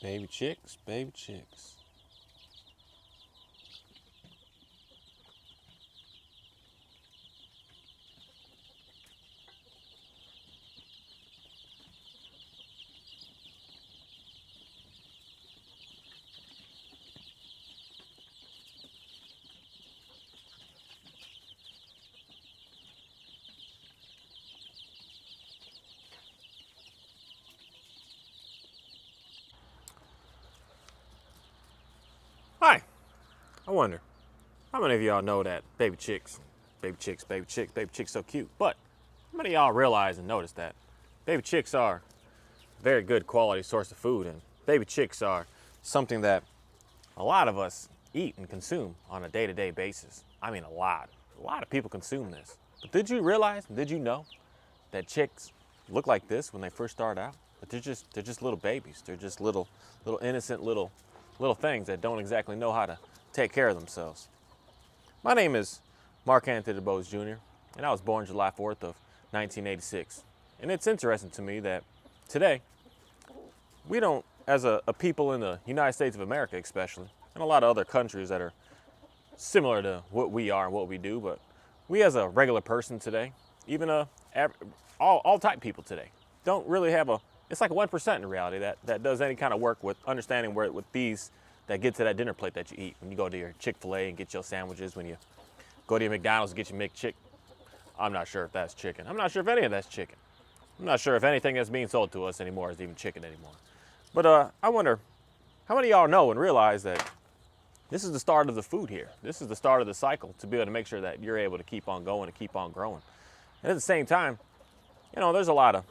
Baby chicks, baby chicks. Hi, I wonder, how many of y'all know that baby chicks, baby chicks, baby chicks, baby chicks so cute, but how many of y'all realize and notice that baby chicks are a very good quality source of food, and baby chicks are something that a lot of us eat and consume on a day-to-day basis. I mean, a lot of people consume this. But did you realize, did you know that chicks look like this when they first start out? But they're just little babies. They're just little innocent little things that don't exactly know how to take care of themselves. My name is Mark Anthony DuBose Jr., and I was born July 4th of 1986. And it's interesting to me that today, we don't, as a people in the United States of America especially, and a lot of other countries that are similar to what we are and what we do, but we as a regular person today, even all type people today, don't really have it's like 1% in reality that does any kind of work with understanding where with these that get to that dinner plate that you eat. When you go to your Chick-fil-A and get your sandwiches, when you go to your McDonald's and get your McChick, I'm not sure if that's chicken. I'm not sure if any of that's chicken. I'm not sure if anything that's being sold to us anymore is even chicken anymore. But I wonder, how many of y'all know and realize that this is the start of the food here? This is the start of the cycle to be able to make sure that you're able to keep on going and keep on growing. And at the same time, you know, there's a lot of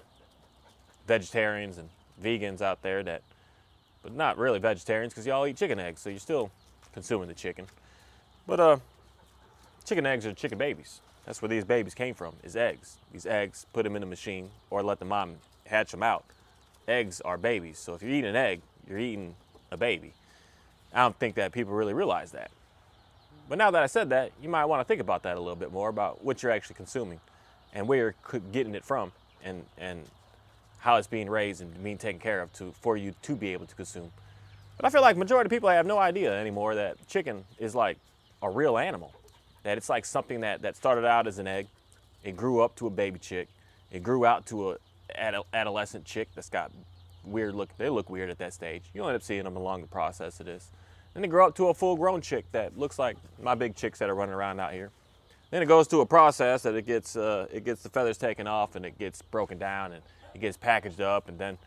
vegetarians and vegans out there but not really vegetarians because y'all eat chicken eggs, so you're still consuming the chicken. But chicken eggs are chicken babies. That's where these babies came from, is eggs. These eggs, put them in a machine or let the mom hatch them out. Eggs are babies, so if you're eating an egg, you're eating a baby. I don't think that people really realize that. But now that I said that, you might want to think about that a little bit more, about what you're actually consuming and where you're getting it from, and how it's being raised and being taken care of for you to be able to consume. But I feel like majority of people have no idea anymore that chicken is like a real animal. That it's like something that started out as an egg, it grew up to a baby chick, it grew out to a adolescent chick that's got weird look. They look weird at that stage. You'll end up seeing them along the process of this. Then they grow up to a full-grown chick that looks like my big chicks that are running around out here. Then it goes through a process that it gets the feathers taken off and it gets broken down and it gets packaged up, and then,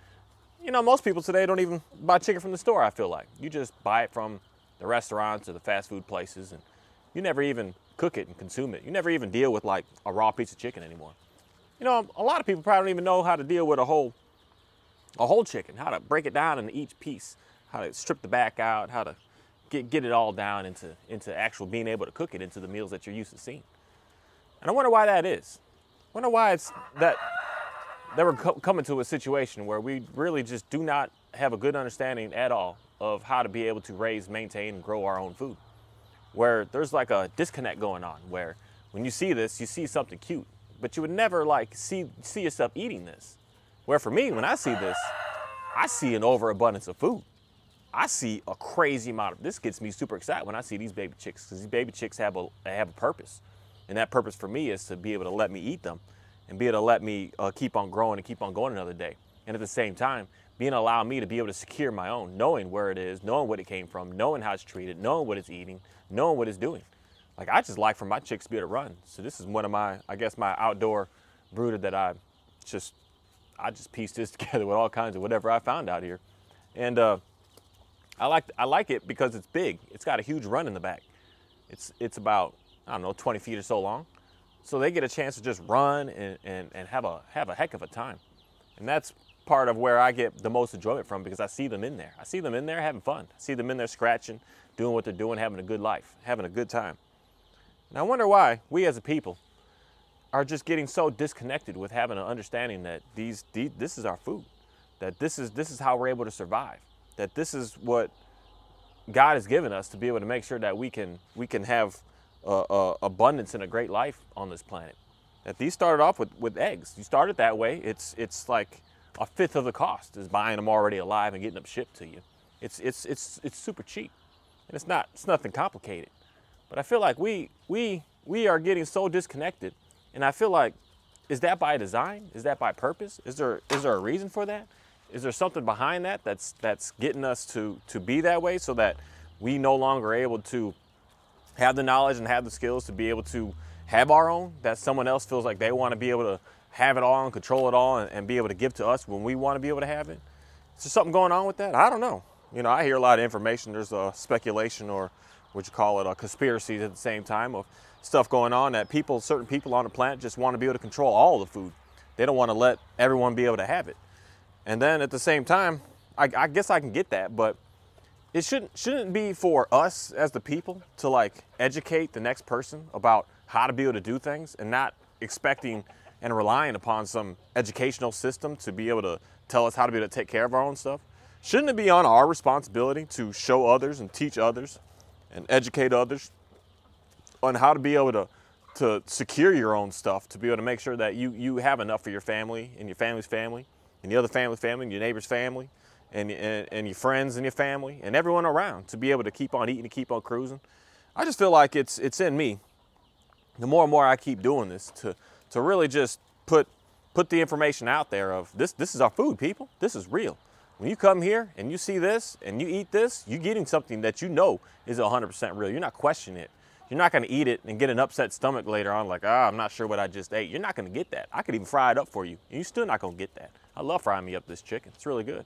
you know, most people today don't even buy chicken from the store, I feel like. You just buy it from the restaurants or the fast food places, and you never even cook it and consume it. You never even deal with like a raw piece of chicken anymore. You know, a lot of people probably don't even know how to deal with a whole chicken, how to break it down into each piece, how to strip the back out, how to get it all down into actual being able to cook it into the meals that you're used to seeing. And I wonder why that is. I wonder why it's that we're coming to a situation where we really just do not have a good understanding at all of how to be able to raise, maintain, and grow our own food. Where there's like a disconnect going on, where when you see this, you see something cute, but you would never like see yourself eating this. Where for me, when I see this, I see an overabundance of food. I see a crazy amount of, this gets me super excited when I see these baby chicks, because these baby chicks have a purpose. And that purpose for me is to be able to let me eat them and be able to let me keep on growing and keep on going another day. And at the same time, being allow me to be able to secure my own, knowing where it is, knowing what it came from, knowing how it's treated, knowing what it's eating, knowing what it's doing. Like, I just like for my chicks to be able to run. So this is one of my, I guess, my outdoor brooder that I just pieced this together with all kinds of whatever I found out here. And I like it because it's big. It's got a huge run in the back. It's about, I don't know, 20 feet or so long. So they get a chance to just run and have a heck of a time. And that's part of where I get the most enjoyment from, because I see them in there. I see them in there having fun. I see them in there scratching, doing what they're doing, having a good life, having a good time. And I wonder why we as a people are just getting so disconnected with having an understanding that this is our food, that this is how we're able to survive, that this is what God has given us to be able to make sure that we can have abundance and a great life on this planet. That these started off with eggs. You started that way. It's like a fifth of the cost is buying them already alive and getting them shipped to you. It's super cheap, and it's nothing complicated. But I feel like we are getting so disconnected, and I feel like, is that by design? Is that by purpose? Is there a reason for that? Is there something behind that that's getting us to be that way, so that we no longer are able to have the knowledge and have the skills to be able to have our own, that someone else feels like they want to be able to have it all and control it all and be able to give to us when we want to be able to have it? Is there something going on with that? I don't know. You know, I hear a lot of information. There's a speculation, or what you call it, a conspiracy at the same time, of stuff going on that certain people on the planet just want to be able to control all the food. They don't want to let everyone be able to have it. And then at the same time, I guess I can get that, but it shouldn't be for us as the people to like educate the next person about how to be able to do things, and not expecting and relying upon some educational system to be able to tell us how to be able to take care of our own stuff. Shouldn't it be on our responsibility to show others and teach others and educate others on how to be able to secure your own stuff, to be able to make sure that you have enough for your family and your family's family and the other family's family and your neighbor's family and your friends and your family and everyone around, to be able to keep on eating and keep on cruising? I just feel like it's in me, the more and more I keep doing this, to really just put the information out there of this is our food, people. This is real. When you come here and you see this and you eat this, you're getting something that you know is 100% real. You're not questioning it. You're not going to eat it and get an upset stomach later on like, I'm not sure what I just ate. You're not going to get that. I could even fry it up for you, and you're still not going to get that. I love frying me up this chicken. It's really good.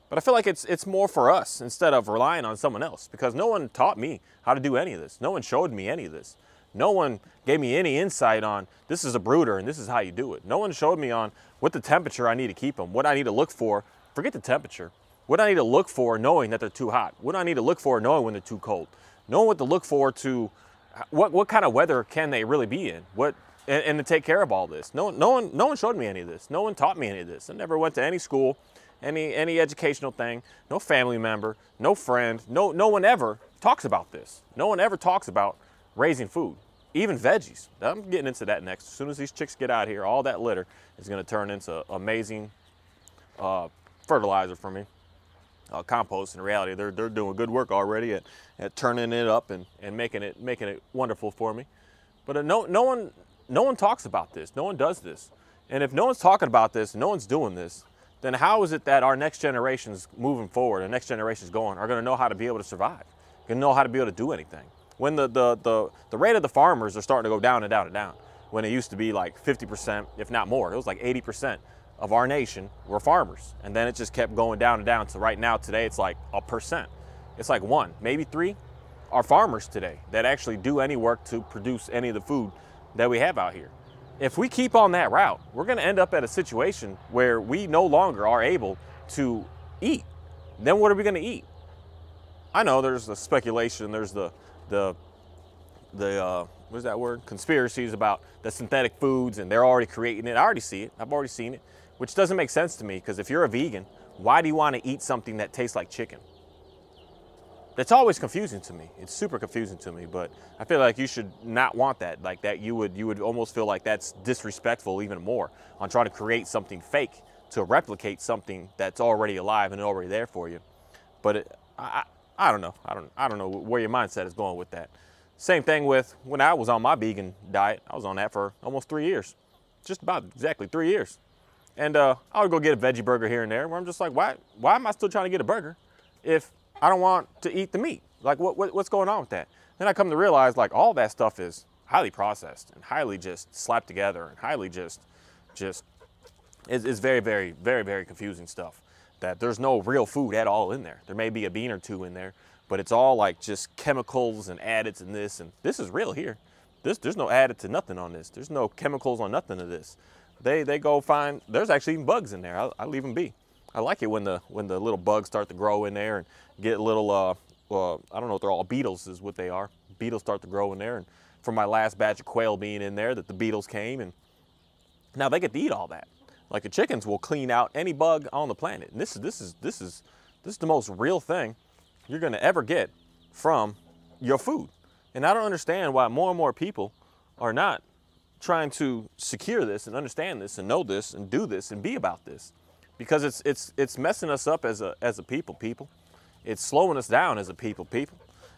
But I feel like it's more for us instead of relying on someone else, because no one taught me how to do any of this. No one showed me any of this. No one gave me any insight on this is a brooder and this is how you do it. No one showed me on what the temperature I need to keep them, what I need to look for. Forget the temperature. What I need to look for knowing that they're too hot. What I need to look for knowing when they're too cold. Knowing what to look for to what kind of weather can they really be in. And to take care of all this. No one showed me any of this. No one taught me any of this. I never went to any school, any educational thing. No family member, no friend. No one ever talks about this. No one ever talks about raising food. Even veggies. I'm getting into that next. As soon as these chicks get out here, all that litter is going to turn into amazing fertilizer for me. Compost. In reality, they're doing good work already at turning it up and making it wonderful for me. But no one talks about this. No one does this. And if no one's talking about this, no one's doing this, then how is it that our next generations moving forward, our next generations going, are going to know how to be able to survive? Going to know how to be able to do anything? When the rate of the farmers are starting to go down and down and down. When it used to be like 50%, if not more, it was like 80% of our nation were farmers. And then it just kept going down and down to right now, today, it's like 1%. It's like 1, maybe 3 are farmers today that actually do any work to produce any of the food that we have out here. If we keep on that route, we're going to end up at a situation where we no longer are able to eat. Then what are we going to eat? I know there's the speculation, there's the what's that word? Conspiracies about the synthetic foods, and they're already creating it. I already see it. I've already seen it, which doesn't make sense to me, because if you're a vegan, why do you want to eat something that tastes like chicken? That's always confusing to me. It's super confusing to me, but I feel like you should not want that. Like that, you would almost feel like that's disrespectful even more on trying to create something fake to replicate something that's already alive and already there for you. But I don't know. I don't know where your mindset is going with that. Same thing with when I was on my vegan diet. I was on that for almost 3 years, just about exactly 3 years. And I would go get a veggie burger here and there, where I'm just like, why am I still trying to get a burger if I don't want to eat the meat? Like, what's going on with that? Then I come to realize, like, all that stuff is highly processed and highly just slapped together and highly just is very, very, very, very confusing stuff. That there's no real food at all in there. There may be a bean or two in there, but it's all like just chemicals and additives and this is real here. There's no added to nothing on this. There's no chemicals on nothing of this. They go find, there's actually even bugs in there. I'll leave them be. I like it when the little bugs start to grow in there and get little, I don't know if they're all beetles is what they are. Beetles start to grow in there. And from my last batch of quail being in there, that the beetles came, and now they get to eat all that. Like the chickens will clean out any bug on the planet. And this is the most real thing you're gonna ever get from your food. And I don't understand why more and more people are not trying to secure this and understand this and know this and do this and be about this. because it's messing us up as a people. It's slowing us down as a people,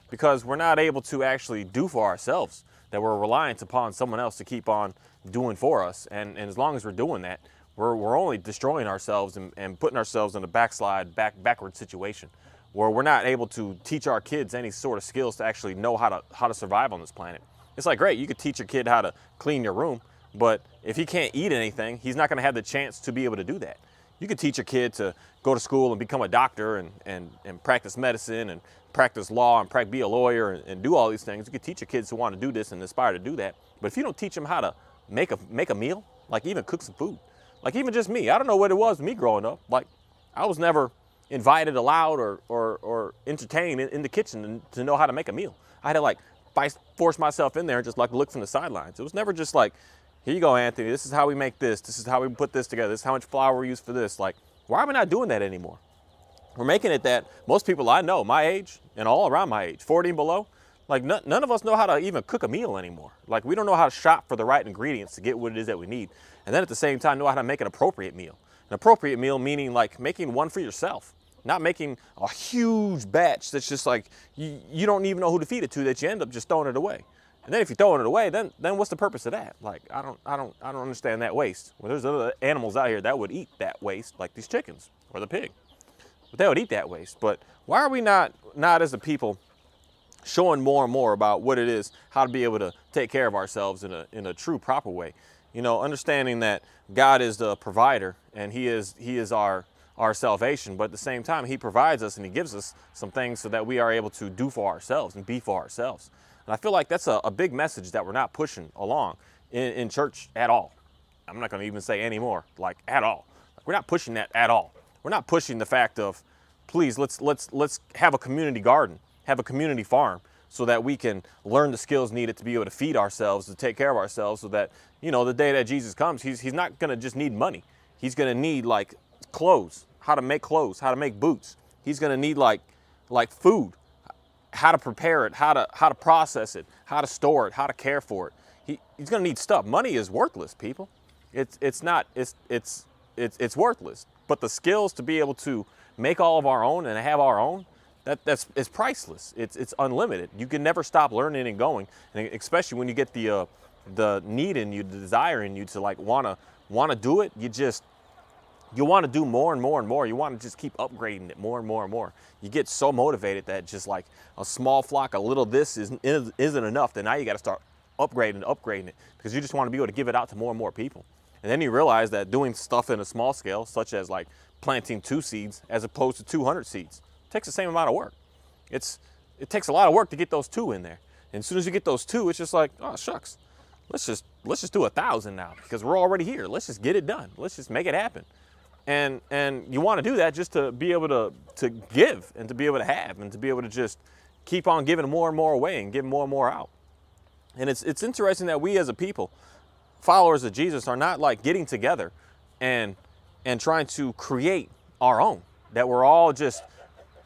because we're not able to actually do for ourselves, that we're reliant upon someone else to keep on doing for us. And as long as we're doing that, we're only destroying ourselves and putting ourselves in a backward situation where we're not able to teach our kids any sort of skills to actually know how to survive on this planet. It's like, great, you could teach your kid how to clean your room, but if he can't eat anything, he's not going to have the chance to be able to do that. You could teach your kid to go to school and become a doctor and practice medicine and practice law and be a lawyer and do all these things. You could teach your kids who want to do this and aspire to do that. But if you don't teach them how to make a meal, like even cook some food, like even just me, I don't know what it was with me growing up. Like I was never invited, allowed, or entertained in the kitchen to know how to make a meal. I had to like force myself in there and just like look from the sidelines. It was never just like, here you go, Anthony, this is how we make this. This is how we put this together. This is how much flour we use for this. Like, why are we not doing that anymore? We're making it that most people I know, my age and all around my age, 40 and below, like none of us know how to even cook a meal anymore. Like we don't know how to shop for the right ingredients to get what it is that we need. And then at the same time, know how to make an appropriate meal. An appropriate meal meaning like making one for yourself, not making a huge batch that's just like, you don't even know who to feed it to, that you end up just throwing it away. And then if you're throwing it away, then what's the purpose of that? Like, I don't understand that waste. Well, there's other animals out here that would eat that waste, like these chickens or the pig. But they would eat that waste. But why are we not as a people showing more and more about what it is, how to be able to take care of ourselves in a true, proper way? You know, understanding that God is the provider and He is our salvation, but at the same time, He provides us and He gives us some things so that we are able to do for ourselves and be for ourselves. And I feel like that's a big message that we're not pushing along in church at all. I'm not going to even say anymore, like at all. We're not pushing that at all. We're not pushing the fact of, please, let's have a community garden, have a community farm, so that we can learn the skills needed to be able to feed ourselves, to take care of ourselves, so that, you know, the day that Jesus comes, he's not going to just need money. He's going to need like clothes, how to make boots. He's going to need like food, how to prepare it, how to process it, how to store it, how to care for it. He's going to need stuff. Money is worthless, people. It's worthless. But the skills to be able to make all of our own and have our own, it's priceless. It's unlimited. You can never stop learning and going, and especially when you get the need in you, the desire in you to like want to do it. You want to do more and more and more. You want to just keep upgrading it more and more and more. You get so motivated that just like a small flock, a little this isn't enough. Then now you got to start upgrading it, because you just want to be able to give it out to more and more people. And then you realize that doing stuff in a small scale, such as like planting 2 seeds as opposed to 200 seeds, takes the same amount of work. It takes a lot of work to get those 2 in there. And as soon as you get those 2, it's just like, oh shucks, let's just do 1,000 now, because we're already here. Let's just get it done. Let's just make it happen. And you want to do that just to be able to give and to be able to have and to be able to just keep on giving more and more away and giving more and more out. And it's interesting that we as a people, followers of Jesus, are not like getting together and trying to create our own, that we're all just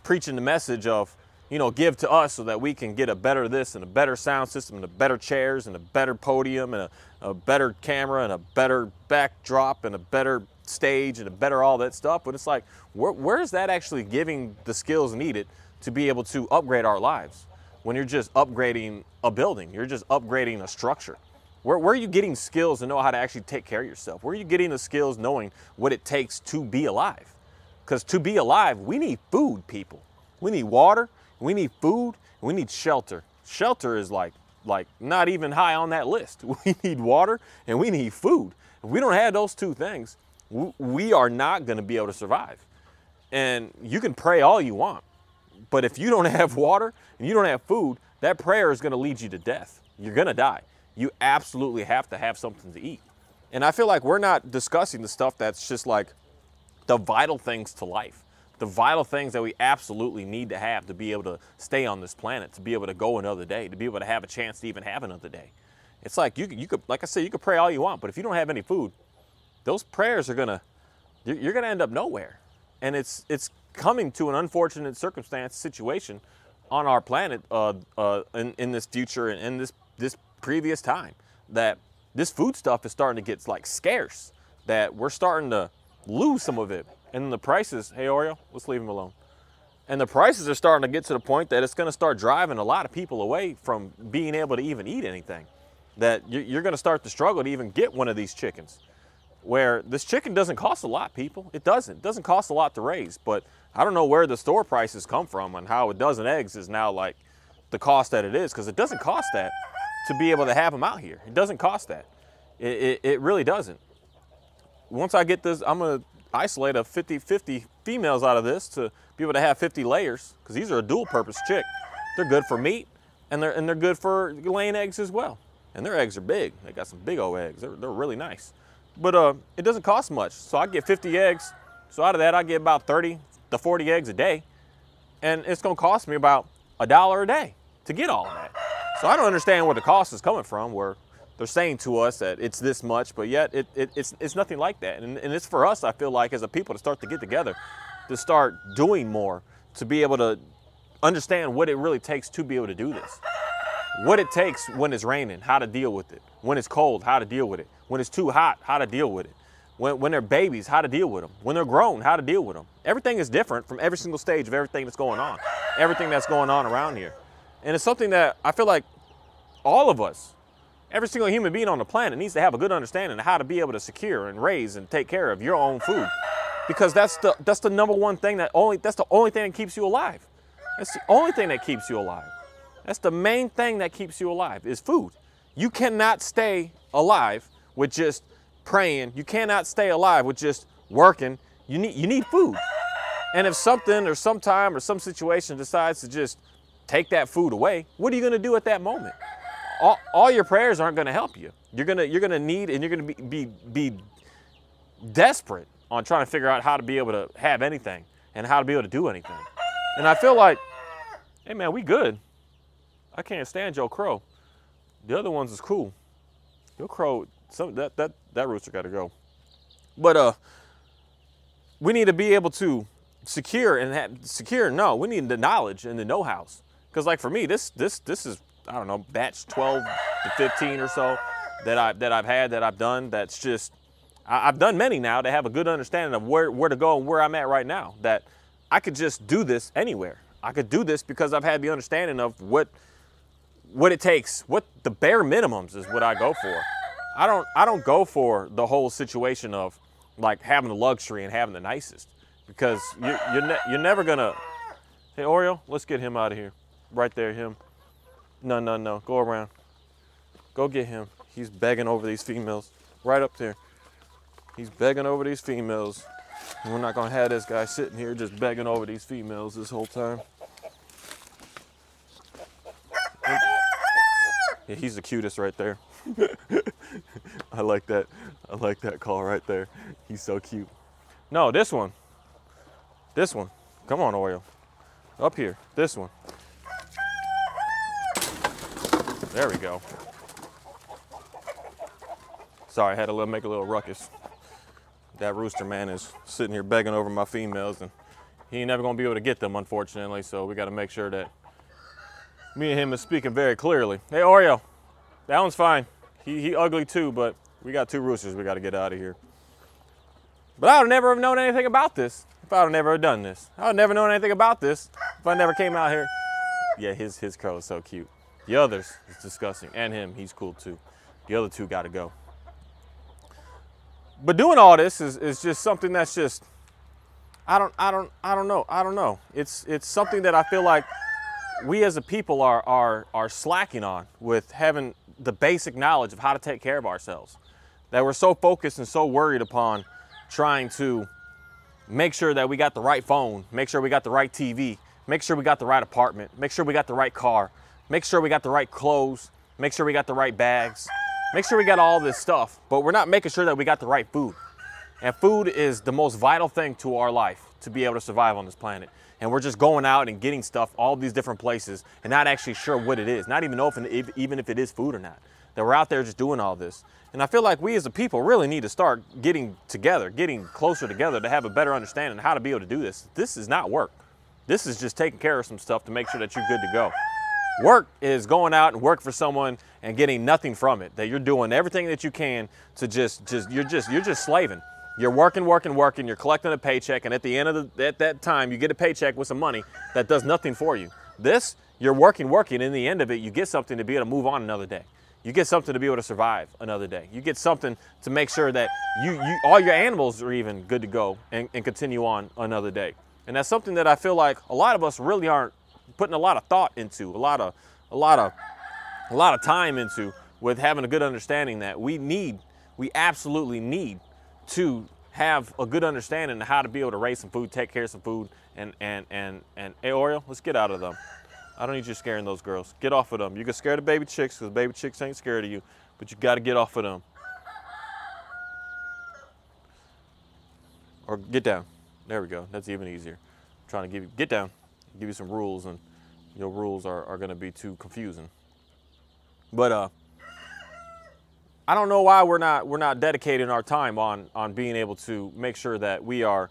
preaching the message of, you know, give to us so that we can get a better this and a better sound system and a better chairs and a better podium and a better camera and a better backdrop and a better stage and a better all that stuff. But it's like, where is that actually giving the skills needed to be able to upgrade our lives? When you're just upgrading a building, you're just upgrading a structure. Where are you getting skills to know how to actually take care of yourself? Where are you getting the skills knowing what it takes to be alive? Because to be alive, we need food, people. We need water, we need food, we need shelter. Shelter is like not even high on that list. We need water and we need food. If we don't have those 2 things, we are not going to be able to survive. And you can pray all you want, but if you don't have water and you don't have food, that prayer is going to lead you to death. You're going to die. You absolutely have to have something to eat. And I feel like we're not discussing the stuff that's just like the vital things to life, the vital things that we absolutely need to have to be able to stay on this planet, to be able to go another day, to be able to have a chance to even have another day. It's like you could, like I said, you could pray all you want, but if you don't have any food, those prayers are you're gonna end up nowhere. And it's coming to an unfortunate situation on our planet in this future and in this previous time, that this food stuff is starting to get like scarce, that we're starting to lose some of it And the prices, hey Oreo, let's leave him alone. And the prices are starting to get to the point that it's going to start driving a lot of people away from being able to even eat anything. That you're going to start to struggle to even get one of these chickens. Where this chicken doesn't cost a lot, people. It doesn't. It doesn't cost a lot to raise. But I don't know where the store prices come from and how a dozen eggs is now like the cost that it is. Because it doesn't cost that to be able to have them out here. It doesn't cost that. It really doesn't. Once I get this, I'm going to isolate a 50-50 females out of this to be able to have 50 layers, because these are a dual purpose chick. They're good for meat and they're good for laying eggs as well. And their eggs are big. They got some big old eggs. They're really nice. But it doesn't cost much. So I get 50 eggs. So out of that, I get about 30 to 40 eggs a day. And it's going to cost me about $1 a day to get all of that. So I don't understand where the cost is coming from, where they're saying to us that it's this much, but yet it's nothing like that. And it's for us, I feel like, as a people to start to get together, to start doing more, to be able to understand what it really takes to be able to do this. What it takes when it's raining, how to deal with it. When it's cold, how to deal with it. When it's too hot, how to deal with it. When they're babies, how to deal with them. When they're grown, how to deal with them. Everything is different from every single stage of everything that's going on. Everything that's going on around here. And it's something that I feel like all of us, every single human being on the planet, needs to have a good understanding of how to be able to secure and raise and take care of your own food. Because that's the number one thing that's the only thing that keeps you alive. That's the only thing that keeps you alive. That's the main thing that keeps you alive, is food. You cannot stay alive with just praying. You cannot stay alive with just working. You need food. And if something or sometime or some situation decides to just take that food away, what are you going to do at that moment? All your prayers aren't going to help you. You're gonna need, and you're gonna be desperate on trying to figure out how to be able to have anything and how to be able to do anything. And I feel like, hey man, we good. I can't stand Joe Crow. The other ones is cool. Joe Crow, that rooster got to go. But we need to be able to secure and no, we need the knowledge and the know-hows. Because like for me, this is, I don't know, batch 12 to 15 or so that I've done. That's just, I've done many now to have a good understanding of where to go and where I'm at right now. That I could just do this anywhere. I could do this because I've had the understanding of what it takes, what the bare minimums is what I go for. I don't go for the whole situation of like having the luxury and having the nicest, because you're never gonna. Hey Oreo, let's get him out of here. Right there, him. No, go around. Go get him. He's begging over these females. Right up there. He's begging over these females. And we're not gonna have this guy sitting here just begging over these females this whole time. Yeah, he's the cutest right there. I like that. I like that call right there. He's so cute. No, this one. This one. Come on, Oreo. Up here. This one. There we go. Sorry, I had to make a little ruckus. That rooster man is sitting here begging over my females, and he ain't never gonna be able to get them, unfortunately, so we gotta make sure that me and him is speaking very clearly. Hey Oreo, that one's fine. He ugly too, but we got two roosters we gotta get out of here. But I would never have known anything about this if I would never have done this. I would never known anything about this if I never came out here. Yeah, his crow is so cute. The others is disgusting, and him, he's cool too. The other two gotta go. But doing all this is just something that's just, I don't know. It's something that I feel like we as a people are slacking on, with having the basic knowledge of how to take care of ourselves. That we're so focused and so worried upon trying to make sure that we got the right phone, make sure we got the right TV, make sure we got the right apartment, make sure we got the right car, make sure we got the right clothes, make sure we got the right bags, make sure we got all this stuff, but we're not making sure that we got the right food. And food is the most vital thing to our life to be able to survive on this planet. And we're just going out and getting stuff all these different places and not actually sure what it is, not even know even if it is food or not. That we're out there just doing all this. And I feel like we as a people really need to start getting together, getting closer together to have a better understanding of how to be able to do this. This is not work. This is just taking care of some stuff to make sure that you're good to go. Work is going out and work for someone and getting nothing from it. That you're doing everything that you can to you're just slaving. You're working, working, working, you're collecting a paycheck, and at the end of at that time, you get a paycheck with some money that does nothing for you. This, you're working, working, and in the end of it, you get something to be able to move on another day. You get something to be able to survive another day. You get something to make sure that all your animals are even good to go and continue on another day. And that's something that I feel like a lot of us really aren't putting a lot of thought into, a lot of time into, with having a good understanding that we absolutely need to have a good understanding of how to be able to raise some food, take care of some food, and hey, Oreo, let's get out of them. I don't need you scaring those girls. Get off of them. You can scare the baby chicks because baby chicks ain't scared of you, but you got to get off of them. Or get down. There we go. That's even easier. I'm trying to get down, give you some rules, and your rules are going to be too confusing. But I don't know why we're not dedicating our time on being able to make sure that we are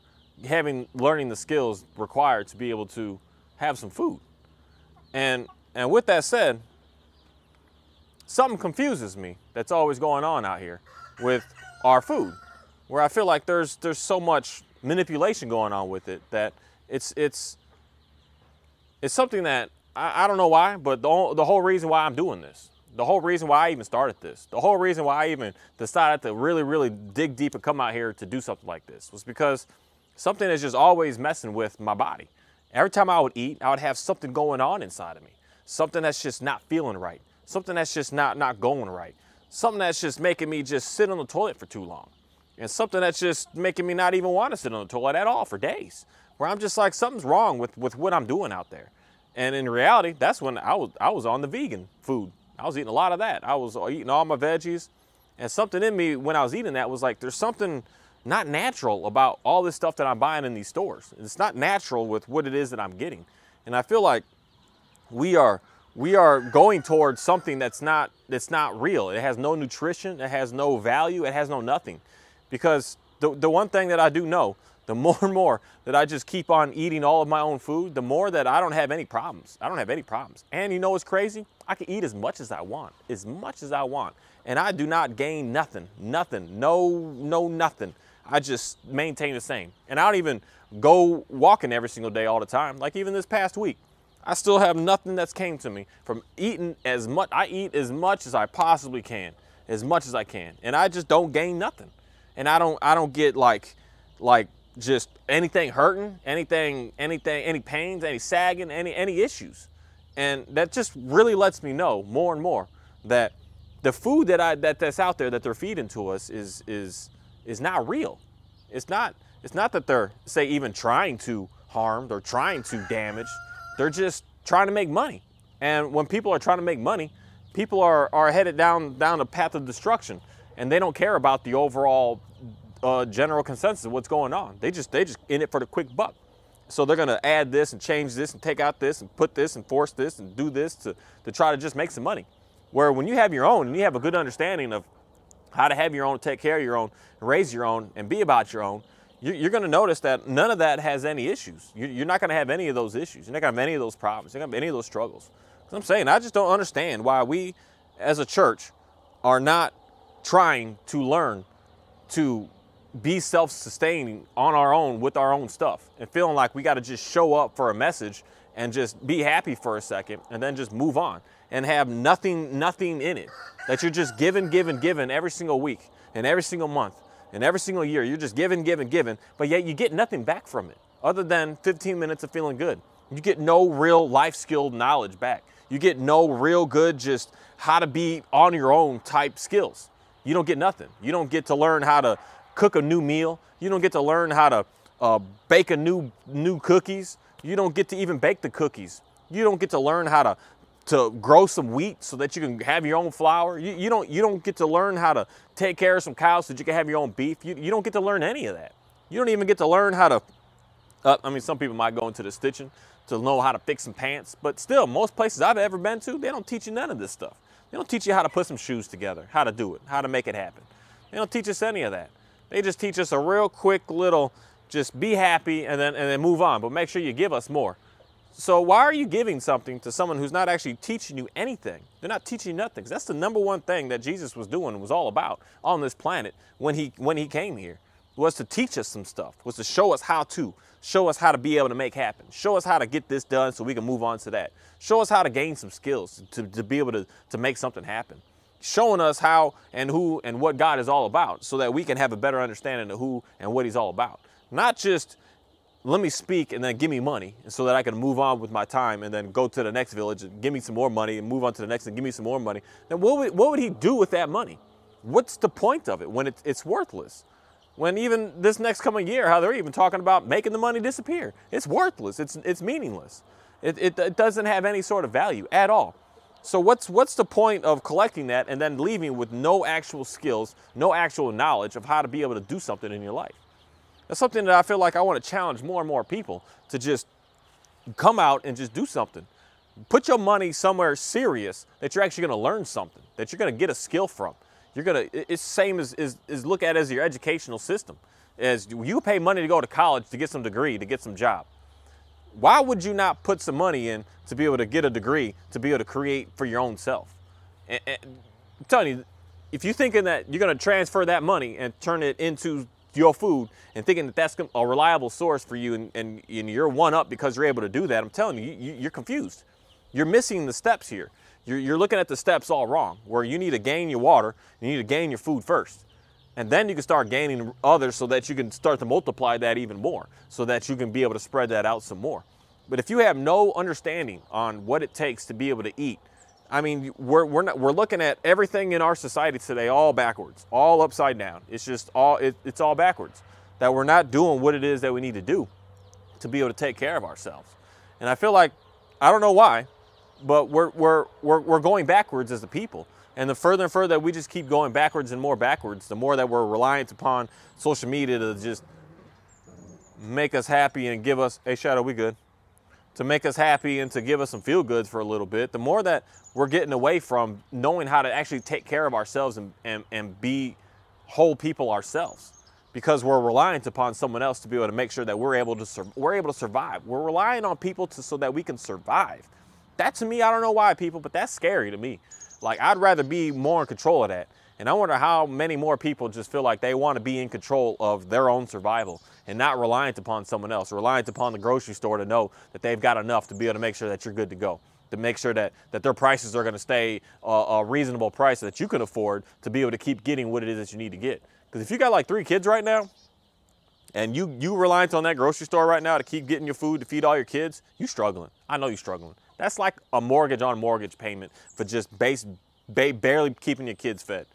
learning the skills required to be able to have some food. And with that said, something confuses me that's always going on out here with our food, where I feel like there's so much manipulation going on with it that it's something that I don't know why, but the whole reason why I'm doing this, the whole reason why I even started this, the whole reason why I even decided to really, really dig deep and come out here to do something like this was because something is just always messing with my body. Every time I would eat, I would have something going on inside of me, something that's just not feeling right, something that's just not going right, something that's just making me just sit on the toilet for too long, and something that's just making me not even want to sit on the toilet at all for days, where I'm just like, something's wrong with what I'm doing out there. And in reality, that's when I was on the vegan food. I was eating a lot of that. I was eating all my veggies, and something in me when I was eating that was like, there's something not natural about all this stuff that I'm buying in these stores. It's not natural with what it is that I'm getting. And I feel like we are going towards something that's not real. It has no nutrition, it has no value, it has no nothing. Because the one thing that I do know, the more and more that I just keep on eating all of my own food, the more that I don't have any problems. I don't have any problems. And you know what's crazy? I can eat as much as I want, And I do not gain nothing, no nothing. I just maintain the same. And I don't even go walking every single day all the time. Like even this past week, I still have nothing that's came to me from eating as much. I eat as much as I possibly can, as much as I can. And I just don't gain nothing. And I don't get like just anything hurting, any pains, any sagging, any issues. And that just really lets me know more and more that the food that's out there that they're feeding to us is not real. It's not that they're, say, even trying to harm, they're trying to damage. They're just trying to make money. And when people are trying to make money, people are headed down a path of destruction, and they don't care about the overall general consensus of what's going on. They just in it for the quick buck. So they're gonna add this and change this and take out this and put this and force this and do this to try to just make some money. Where when you have your own and you have a good understanding of how to have your own, take care of your own, raise your own, and be about your own, you're going to notice that none of that has any issues. You're not going to have any of those issues. You're not going to have any of those problems. You're not going to have any of those struggles. Because I'm saying, I just don't understand why we, as a church, are not trying to learn to be self-sustaining on our own with our own stuff and feeling like we got to just show up for a message and just be happy for a second and then just move on and have nothing in it. That you're just giving every single week and every single month and every single year. You're just giving, but yet you get nothing back from it other than 15 minutes of feeling good. You get no real life skill knowledge back. You get no real good just how to be on your own type skills. You don't get nothing. You don't get to learn how to cook a new meal. You don't get to learn how to bake a new cookies. You don't get to even bake the cookies. You don't get to learn how to grow some wheat so that you can have your own flour. You don't get to learn how to take care of some cows so that you can have your own beef. You don't get to learn any of that. You don't even get to learn how to, I mean, some people might go into the stitching to know how to fix some pants, but still, most places I've ever been to, they don't teach you none of this stuff. They don't teach you how to put some shoes together, how to do it, how to make it happen. They don't teach us any of that. They just teach us a real quick little, just be happy and then move on, but make sure you give us more. So why are you giving something to someone who's not actually teaching you anything? They're not teaching you nothing. 'Cause that's the number one thing that Jesus was doing, was all about on this planet when he came here. was to teach us some stuff, was to show us how to be able to make happen, show us how to get this done so we can move on to that, show us how to gain some skills to be able to make something happen, showing us how and who and what God is all about so that we can have a better understanding of who and what he's all about. Not just let me speak and then give me money so that I can move on with my time and then go to the next village and give me some more money and move on to the next and give me some more money. Then what would he do with that money? What's the point of it when it's worthless? When even this next coming year, how they're even talking about making the money disappear. It's worthless. It's meaningless. It doesn't have any sort of value at all. So what's the point of collecting that and then leaving with no actual skills, no actual knowledge of how to be able to do something in your life? That's something that I feel like I want to challenge more and more people to just come out and just do something. Put your money somewhere serious that you're actually going to learn something, that you're going to get a skill from. It's same as look at it as your educational system. As you pay money to go to college to get some degree, to get some job. Why would you not put some money in to be able to get a degree, to be able to create for your own self? And I'm telling you, if you're thinking that you're going to transfer that money and turn it into your food and thinking that that's a reliable source for you and you're one up because you're able to do that, I'm telling you, you're confused. You're missing the steps here. You're looking at the steps all wrong, where you need to gain your water, you need to gain your food first. And then you can start gaining others so that you can start to multiply that even more, so that you can be able to spread that out some more. But if you have no understanding on what it takes to be able to eat, I mean, we're looking at everything in our society today all backwards, all upside down. It's just it's all backwards. That we're not doing what it is that we need to do to be able to take care of ourselves. And I feel like, I don't know why, but we're going backwards as a people. And the further and further that we just keep going backwards and more backwards, the more that we're reliant upon social media to just make us happy and give us, hey Shadow, we good? To make us happy and to give us some feel goods for a little bit, the more that we're getting away from knowing how to actually take care of ourselves and be whole people ourselves, because we're reliant upon someone else to be able to make sure that we're able to survive. We're relying on people so that we can survive. That to me, I don't know why people, but that's scary to me. Like, I'd rather be more in control of that. And I wonder how many more people just feel like they want to be in control of their own survival and not reliant upon someone else, reliant upon the grocery store to know that they've got enough to be able to make sure that you're good to go, to make sure that their prices are going to stay a reasonable price that you can afford to be able to keep getting what it is that you need to get. Because if you got like 3 kids right now, and you reliant on that grocery store right now to keep getting your food to feed all your kids, you struggling. I know you're struggling. That's like a mortgage on mortgage payment for just barely keeping your kids fed.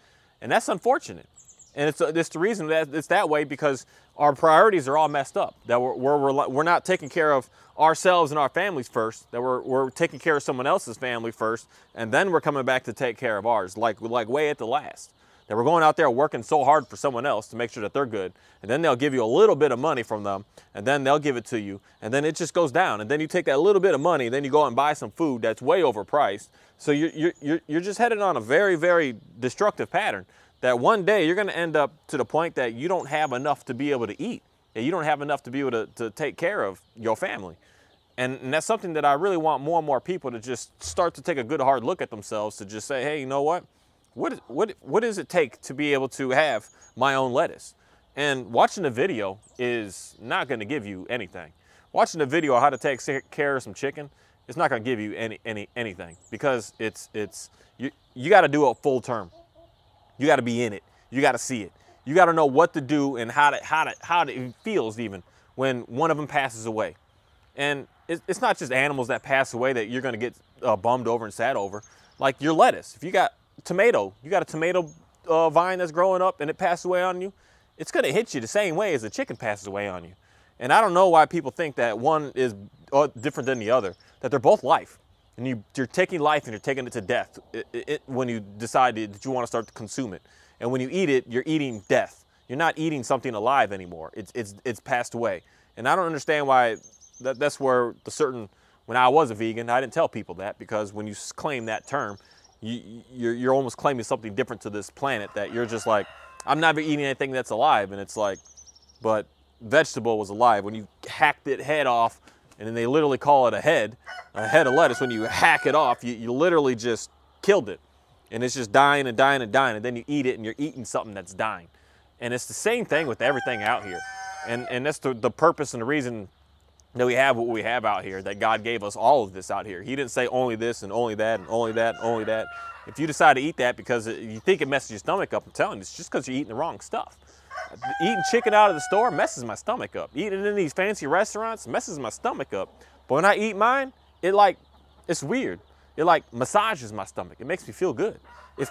And that's unfortunate. And it's the reason that it's that way, because our priorities are all messed up. That we're not taking care of ourselves and our families first, that we're taking care of someone else's family first, and then we're coming back to take care of ours, like way at the last. That we're going out there working so hard for someone else to make sure that they're good, and then they'll give you a little bit of money from them, and then they'll give it to you, and then it just goes down, and then you take that little bit of money, and then you go out and buy some food that's way overpriced. So you're just headed on a very, very destructive pattern, that one day you're going to end up to the point that you don't have enough to be able to eat, that you don't have enough to be able to take care of your family. And that's something that I really want more and more people to just start to take a good hard look at themselves, to just say, hey, you know what? What does it take to be able to have my own lettuce? And watching a video is not going to give you anything. Watching a video on how to take care of some chicken is not going to give you anything, because you got to do it full term. You got to be in it. You got to see it. You got to know what to do and how it feels even when one of them passes away. And it's not just animals that pass away that you're going to get bummed over and sad over. Like your lettuce. If you got a tomato vine that's growing up and it passed away on you, it's going to hit you the same way as a chicken passes away on you. And I don't know why people think that one is different than the other, that they're both life. And you're taking life and you're taking it to death when you decide that you want to start to consume it. And when you eat it, you're eating death. You're not eating something alive anymore. It's passed away. And I don't understand why that's where when I was a vegan, I didn't tell people that, because when you claim that term, you're almost claiming something different to this planet, that you're just like, I'm never eating anything that's alive. And it's like, but vegetable was alive. When you hacked it head off, and then they literally call it a head of lettuce. When you hack it off, you literally just killed it. And it's just dying and dying and dying. And then you eat it and you're eating something that's dying. And it's the same thing with everything out here. And that's the purpose and the reason that we have what we have out here, that God gave us all of this out here. He didn't say only this and only that and only that and only that. If you decide to eat that because you think it messes your stomach up, I'm telling you, it's just because you're eating the wrong stuff. Eating chicken out of the store messes my stomach up. Eating it in these fancy restaurants messes my stomach up. But when I eat mine, it's weird. It like massages my stomach. It makes me feel good. It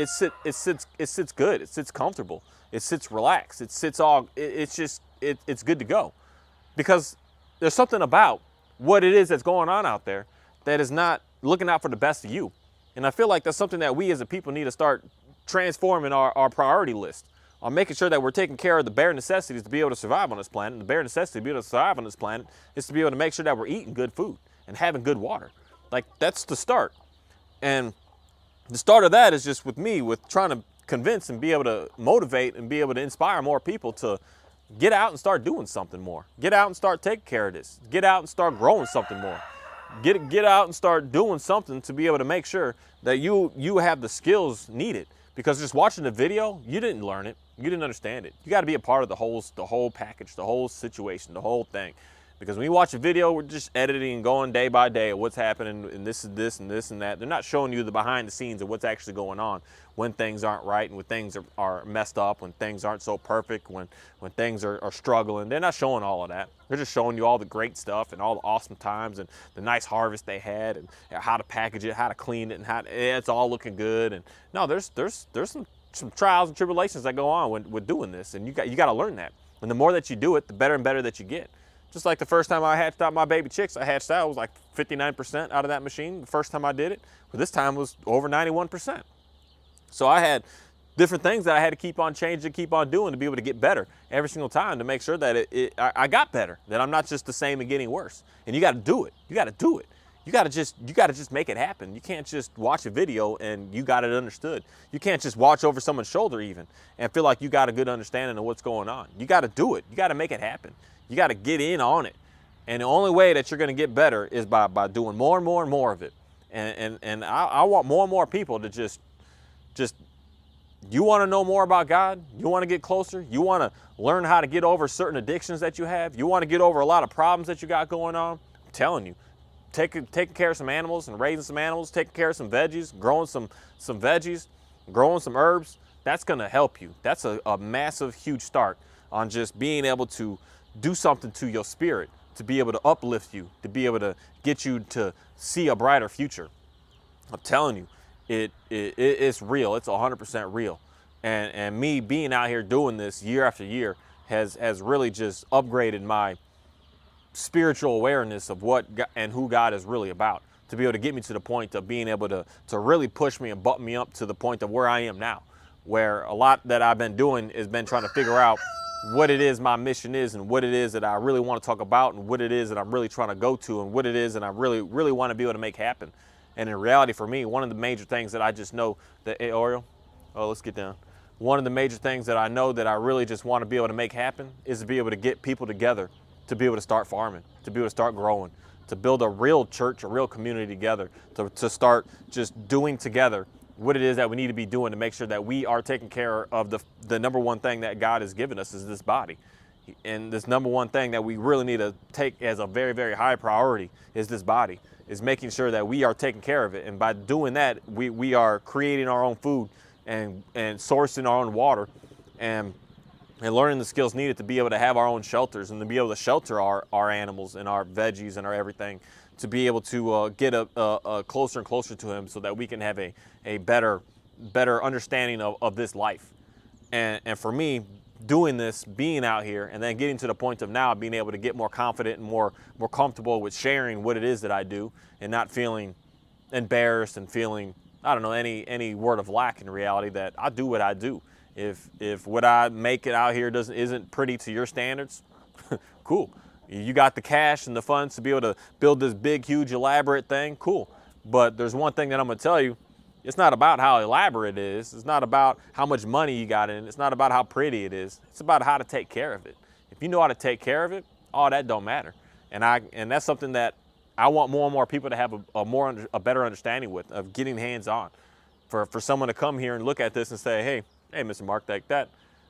sits good. It sits comfortable. It sits relaxed. It's good to go. Because there's something about what it is that's going on out there that is not looking out for the best of you. And I feel like that's something that we as a people need to start transforming our priority list on making sure that we're taking care of the bare necessities to be able to survive on this planet. And the bare necessity to be able to survive on this planet is to be able to make sure that we're eating good food and having good water. Like, that's the start. And the start of that is just with me, with trying to convince and be able to motivate and be able to inspire more people to get out and start doing something more. Get out and start taking care of this. Get out and start growing something more. Get out and start doing something to be able to make sure that you have the skills needed. Because just watching the video, you didn't learn it. You didn't understand it. You got to be a part of the whole package, the whole situation, the whole thing. Because when you watch a video, we're just editing and going day by day of what's happening, and this is this and this and that. They're not showing you the behind the scenes of what's actually going on when things aren't right and when things are messed up, when things aren't so perfect, when things are struggling. They're not showing all of that. They're just showing you all the great stuff and all the awesome times and the nice harvest they had and how to package it, how to clean it, and how it's all looking good. And no, there's some trials and tribulations that go on with doing this, and you got to learn that. And the more that you do it, the better and better that you get. Just like the first time I hatched out my baby chicks, I hatched out, it was like 59% out of that machine the first time I did it. But this time it was over 91%. So I had different things that I had to keep on changing, keep on doing to be able to get better every single time to make sure that I got better, that I'm not just the same and getting worse. And you got to do it. You got to do it. You got to just make it happen. You can't just watch a video and you got it understood. You can't just watch over someone's shoulder even and feel like you got a good understanding of what's going on. You got to do it. You got to make it happen. You got to get in on it. And the only way that you're going to get better is by doing more and more and more of it. And I want more and more people to just, you want to know more about God? You want to get closer? You want to learn how to get over certain addictions that you have? You want to get over a lot of problems that you got going on? I'm telling you, taking care of some animals and raising some animals, taking care of some veggies, growing some veggies, growing some herbs, that's going to help you. That's a massive, huge start on just being able to do something to your spirit, to be able to uplift you, to be able to get you to see a brighter future. I'm telling you, it's real. It's 100% real. And me being out here doing this year after year has really just upgraded my spiritual awareness of what and who God is really about, to be able to get me to the point of being able to really push me and button me up to the point of where I am now, where a lot that I've been doing has been trying to figure out what it is my mission is and what it is that I really want to talk about and what it is that I'm really trying to go to and what it is that I really, really want to be able to make happen. And in reality for me, one of the major things that I just know that, hey, Oriole, oh, let's get down. One of the major things that I know that I really just want to be able to make happen is to be able to get people together to be able to start farming, to be able to start growing, to build a real church, a real community together, to start just doing together what it is that we need to be doing to make sure that we are taking care of the number one thing that God has given us is this body. And this number one thing that we really need to take as a very, very high priority is this body, is making sure that we are taking care of it. And by doing that, we are creating our own food and sourcing our own water and learning the skills needed to be able to have our own shelters and to be able to shelter our animals and our veggies and our everything, to be able to get a closer and closer to him so that we can have a better understanding of this life. And for me, doing this, being out here, and then getting to the point of now being able to get more confident and more comfortable with sharing what it is that I do and not feeling embarrassed and feeling, I don't know, any word of lack in reality, that I do what I do. If what I make it out here isn't pretty to your standards, cool. You got the cash and the funds to be able to build this big, huge, elaborate thing, cool. But there's one thing that I'm gonna tell you, it's not about how elaborate it is. It's not about how much money you got in it. It's not about how pretty it is. It's about how to take care of it. If you know how to take care of it, all that don't matter. And that's something that I want more and more people to have a better understanding with, of getting hands-on. For someone to come here and look at this and say, hey, Mr. Mark, that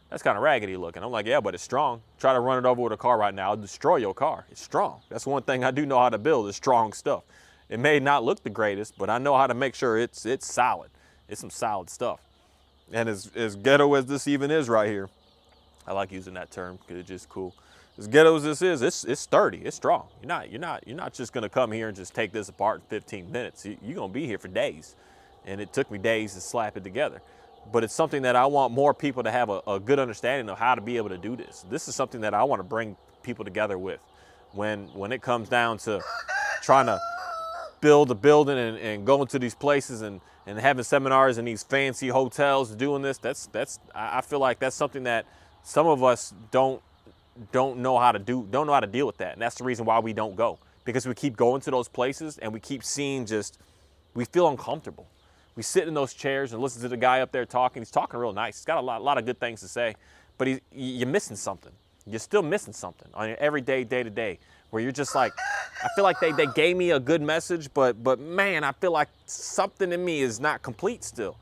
That's kind of raggedy looking. I'm like, yeah, but it's strong. Try to run it over with a car right now, it'll destroy your car. It's strong. That's one thing I do know how to build is strong stuff. It may not look the greatest, but I know how to make sure it's solid. It's some solid stuff. And as ghetto as this even is right here, I like using that term because it's just cool. As ghetto as this is, it's sturdy, it's strong. You're not just gonna come here and just take this apart in 15 minutes. You're gonna be here for days. And it took me days to slap it together. But it's something that I want more people to have a good understanding of how to be able to do this. This is something that I want to bring people together with. When it comes down to trying to build a building and going to these places and having seminars in these fancy hotels doing this, I feel like that's something that some of us don't know how to do, don't know how to deal with that. And that's the reason why we don't go. Because we keep going to those places and we keep seeing we feel uncomfortable. We sit in those chairs and listen to the guy up there talking. He's talking real nice. He's got a lot of good things to say, but you're missing something. You're still missing something on your everyday, day-to-day, where you're just like, I feel like they gave me a good message, but man, I feel like something in me is not complete still.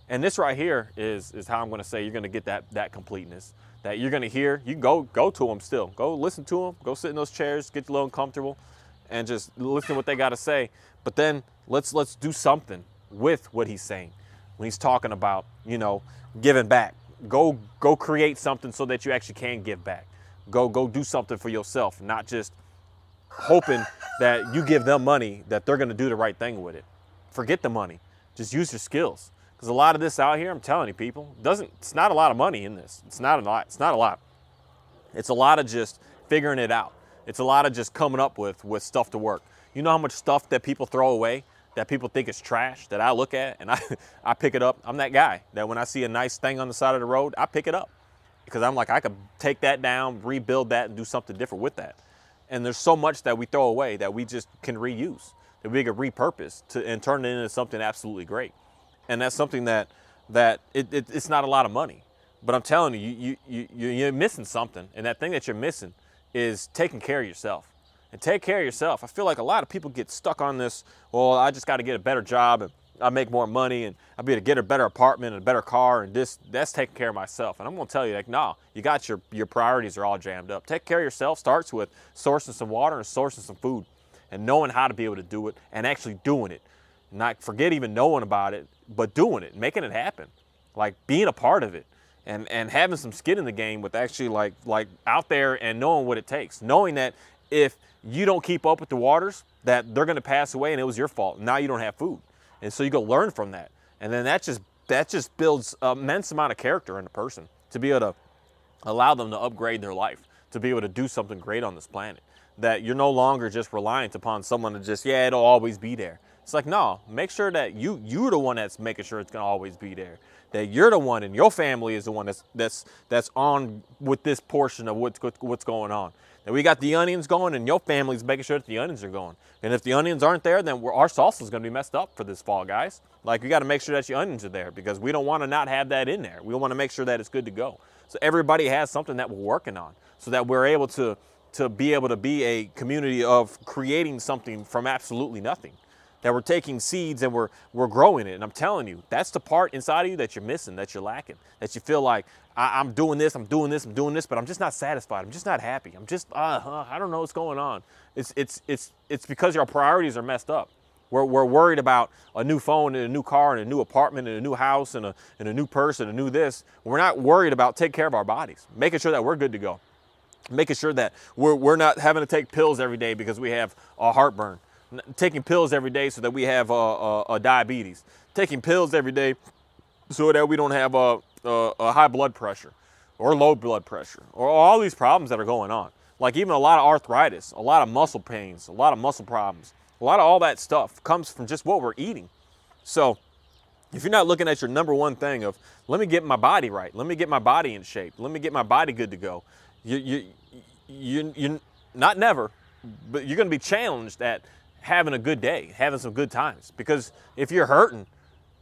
And this right here is how I'm gonna say you're gonna get that completeness. That you're gonna hear, you go to them still. Go listen to them, go sit in those chairs, get a little uncomfortable, and just listen to what they gotta say. But then let's do something with what he's saying when he's talking about, giving back. Go create something so that you actually can give back. Go do something for yourself, not just hoping that you give them money that they're going to do the right thing with it. Forget the money. Just use your skills. Because a lot of this out here, I'm telling you people, it's not a lot of money in this. It's not a lot. It's not a lot. It's a lot of just figuring it out. It's a lot of just coming up with stuff to work. You know how much stuff that people throw away, that people think is trash, that I look at and I pick it up. I'm that guy that when I see a nice thing on the side of the road, I pick it up because I'm like, I could take that down, rebuild that and do something different with that. And there's so much that we throw away that we just can reuse, that we can repurpose and turn it into something absolutely great. And that's something that it's not a lot of money, but I'm telling you, you're missing something. And that thing that you're missing is taking care of yourself. And take care of yourself. I feel like a lot of people get stuck on this, well, I just got to get a better job and I make more money and I'll be able to get a better apartment and a better car and that's taking care of myself. And I'm going to tell you, like, no, you got your priorities are all jammed up. Take care of yourself starts with sourcing some water and sourcing some food and knowing how to be able to do it and actually doing it. Not forget even knowing about it, but doing it, making it happen, like being a part of it and having some skin in the game with actually like out there and knowing what it takes, knowing that if you don't keep up with the waters, that they're going to pass away and it was your fault. Now you don't have food. And so you go learn from that. And then that just builds an immense amount of character in a person to be able to allow them to upgrade their life, to be able to do something great on this planet. That you're no longer just reliant upon someone to just, yeah, it'll always be there. It's like, no, make sure that you're the one that's making sure it's going to always be there. That you're the one and your family is the one that's on with this portion of what's going on. That we got the onions going and your family's making sure that the onions are going. And if the onions aren't there, then our salsa is going to be messed up for this fall, guys. Like, we got to make sure that your onions are there because we don't want to not have that in there. We want to make sure that it's good to go. So everybody has something that we're working on so that we're able to be able to be a community of creating something from absolutely nothing. That we're taking seeds and we're growing it. And I'm telling you, that's the part inside of you that you're missing, that you're lacking. That you feel like, I'm doing this, but I'm just not satisfied. I'm just not happy. I'm just, I don't know what's going on. It's because your priorities are messed up. We're worried about a new phone and a new car and a new apartment and a new house and a new person and a new this. We're not worried about taking care of our bodies, making sure that we're good to go. Making sure that we're not having to take pills every day because we have a heartburn. Taking pills every day so that we have a diabetes. Taking pills every day so that we don't have a high blood pressure or low blood pressure or all these problems that are going on. Like even a lot of arthritis, a lot of muscle pains, a lot of muscle problems, a lot of all that stuff comes from just what we're eating. So if you're not looking at your number one thing of, let me get my body right, let me get my body in shape, let me get my body good to go, you're not never, but you're going to be challenged at having a good day, having some good times. Because if you're hurting,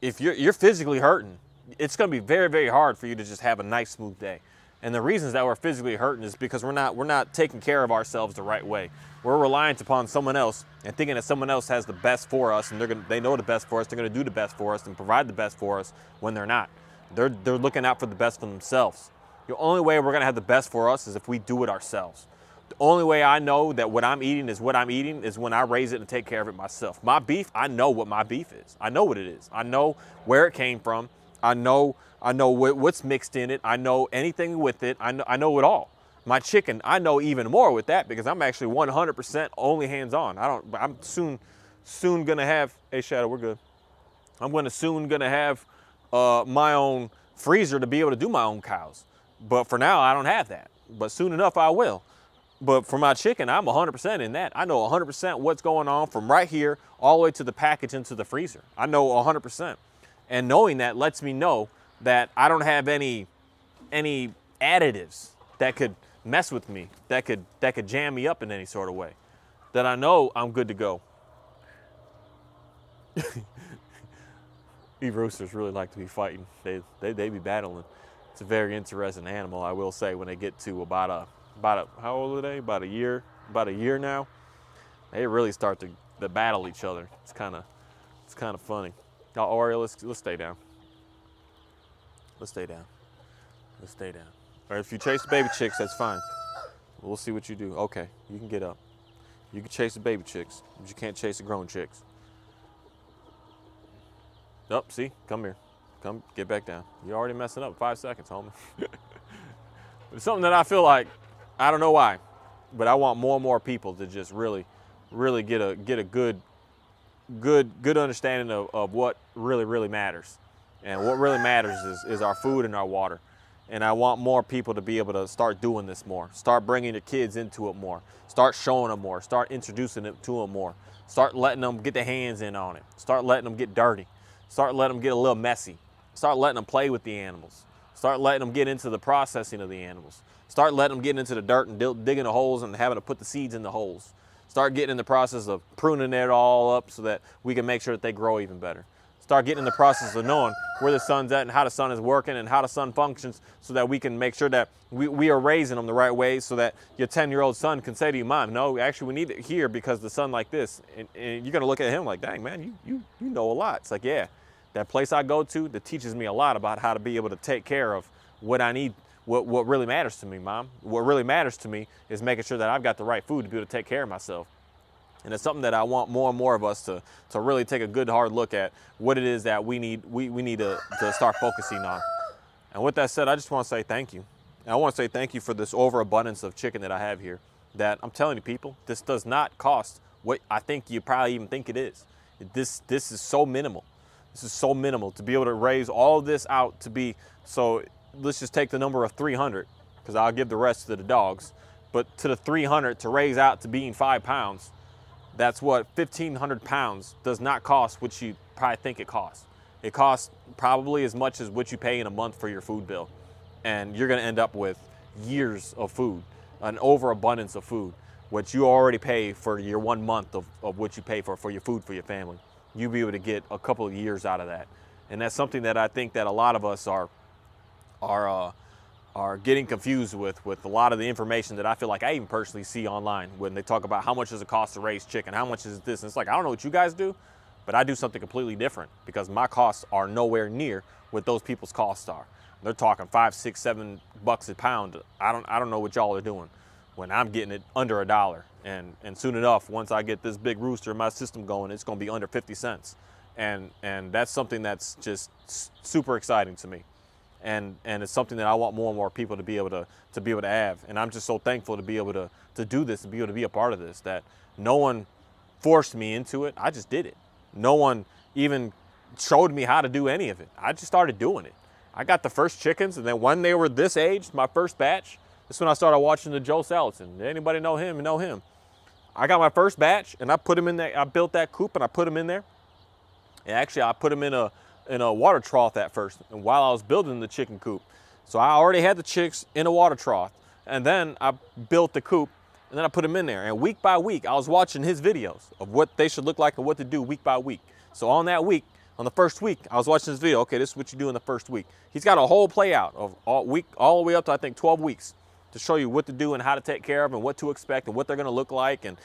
if you're physically hurting, it's going to be very, very hard for you to just have a nice, smooth day. And the reasons that we're physically hurting is because we're not taking care of ourselves the right way. We're reliant upon someone else and thinking that someone else has the best for us and they know the best for us, they're going to do the best for us and provide the best for us when they're not. They're looking out for the best for themselves. The only way we're gonna have the best for us is if we do it ourselves. The only way I know that what I'm eating is what I'm eating is when I raise it and take care of it myself. My beef, I know what my beef is. I know what it is. I know where it came from. I know what's mixed in it. I know anything with it. I know it all. My chicken, I know even more with that because I'm actually 100% only hands-on. I'm soon gonna have, hey Shadow, we're good. I'm soon gonna have my own freezer to be able to do my own cows. But for now, I don't have that. But soon enough, I will. But for my chicken, I'm 100% in that. I know 100% what's going on from right here all the way to the package into the freezer. I know 100%. And knowing that lets me know that I don't have any additives that could mess with me, that could jam me up in any sort of way. That I know I'm good to go. These roosters really like to be fighting. They be battling. It's a very interesting animal, I will say, when they get to about a how old are they? About a year now. They really start to battle each other. It's kind of funny. Now, Oreo, let's stay down. Let's stay down. Let's stay down. Or if you chase the baby chicks, that's fine. We'll see what you do. Okay, you can get up. You can chase the baby chicks, but you can't chase the grown chicks. Nope, see, come here. Come, get back down. You're already messing up 5 seconds, homie. It's something that I feel like, I don't know why, but I want more and more people to just really get a good understanding of what really matters. And what really matters is our food and our water. And I want more people to be able to start doing this more. Start bringing your kids into it more. Start showing them more. Start introducing it to them more. Start letting them get their hands in on it. Start letting them get dirty. Start letting them get a little messy. Start letting them play with the animals. Start letting them get into the processing of the animals. Start letting them get into the dirt and digging the holes and having to put the seeds in the holes. Start getting in the process of pruning it all up so that we can make sure that they grow even better. Start getting in the process of knowing where the sun's at and how the sun is working and how the sun functions so that we can make sure that we are raising them the right way so that your 10-year-old son can say to you, Mom, no, actually we need it here because the sun like this. And you're gonna look at him like, dang, man, you know a lot. It's like, yeah, that place I go to that teaches me a lot about how to be able to take care of what I need, what really matters to me, Mom. What really matters to me is making sure that I've got the right food to be able to take care of myself. And it's something that I want more and more of us to really take a good hard look at what it is that we need to start focusing on. And with that said, I just want to say thank you. And I want to say thank you for this overabundance of chicken that I have here. That I'm telling you people, this does not cost what I think you probably even think it is. This is so minimal. This is so minimal to be able to raise all of this out to be, so let's just take the number of 300 because I'll give the rest to the dogs. But to the 300 to raise out to being 5 pounds, that's what 1,500 pounds does not cost what you probably think it costs. It costs probably as much as what you pay in a month for your food bill. And you're gonna end up with years of food, an overabundance of food, what you already pay for your 1 month of what you pay for your food for your family. You'll be able to get a couple of years out of that. And that's something that I think that a lot of us are getting confused with a lot of the information that I feel like I even personally see online when they talk about how much does it cost to raise chicken, how much is this, and it's like, I don't know what you guys do, but I do something completely different because my costs are nowhere near what those people's costs are. They're talking $5, $6, $7 a pound. I don't know what y'all are doing when I'm getting it under $1. And soon enough, once I get this big rooster in my system going, it's gonna be under 50 cents. And that's something that's just super exciting to me. And it's something that I want more and more people to be able to have. And I'm just so thankful to be able to do this, to be able to be a part of this, that no one forced me into it. I just did it. No one even showed me how to do any of it. I just started doing it. I got the first chickens, and then when they were this age, my first batch, that's when I started watching the Joe Salatin. Anybody know him? Know him. I got my first batch, and I put him in there. I built that coop, and I put him in there. And actually, I put him in a water trough at first, and while I was building the chicken coop. So I already had the chicks in a water trough, and then I built the coop, and then I put them in there. And week by week, I was watching his videos of what they should look like and what to do week by week. So on that week, on the first week, I was watching this video. Okay, this is what you do in the first week. He's got a whole play out of all the way up to, I think, 12 weeks to show you what to do and how to take care of and what to expect and what they're gonna look like and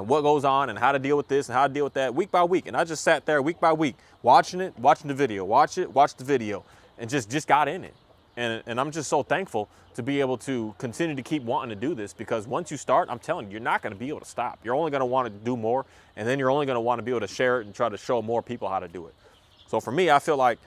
what goes on and how to deal with this and how to deal with that week by week. And I just sat there week by week, watching the video, watch the video, and just got in it. And I'm just so thankful to be able to continue to keep wanting to do this, because once you start, I'm telling you, you're not going to be able to stop. You're only going to want to do more, and then you're only going to want to be able to share it and try to show more people how to do it. So for me, I feel like